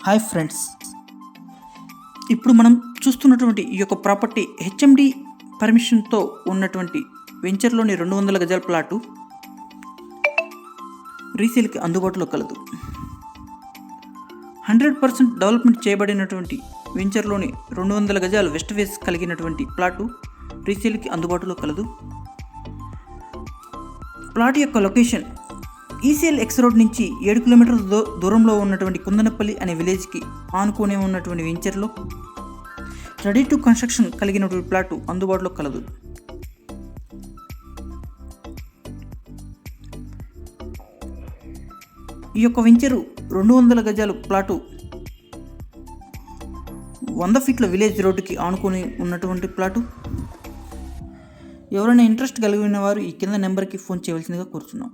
Hi friends, ఇప్పుడు మనం చూస్తున్నటువంటి ఈ యొక్క ప్రాపర్టీ హెచ్ఎండి పర్మిషన్తో ఉన్నటువంటి వెంచర్లోని 200 గజాల ప్లాటు రీసేల్కి అందుబాటులో కలదు. 100% డెవలప్మెంట్ చేయబడినటువంటి వెంచర్లోని 200 గజాల వెస్ట్ ఫేస్ కలిగినటువంటి ప్లాటు రీసేల్కి అందుబాటులో కలదు. ప్లాట్ యొక్క లొకేషన్ ఈసీఎల్ ఎక్స్ రోడ్ నుంచి 7 కిలోమీటర్ల దూరంలో ఉన్నటువంటి కుందనపల్లి అనే విలేజ్కి ఆనుకునే ఉన్నటువంటి వెంచర్లో రెడీ టు కన్స్ట్రక్షన్ కలిగినటువంటి ప్లాటు అందుబాటులో కలదు. ఈ యొక్క వెంచరు 200 గజాల ప్లాటు 100 ఫీట్ల విలేజ్ రోడ్డుకి ఆనుకొని ఉన్నటువంటి ప్లాటు. ఎవరైనా ఇంట్రెస్ట్ కలిగిన వారు ఈ కింద నెంబర్కి ఫోన్ చేయవలసిందిగా కోరుతున్నాం.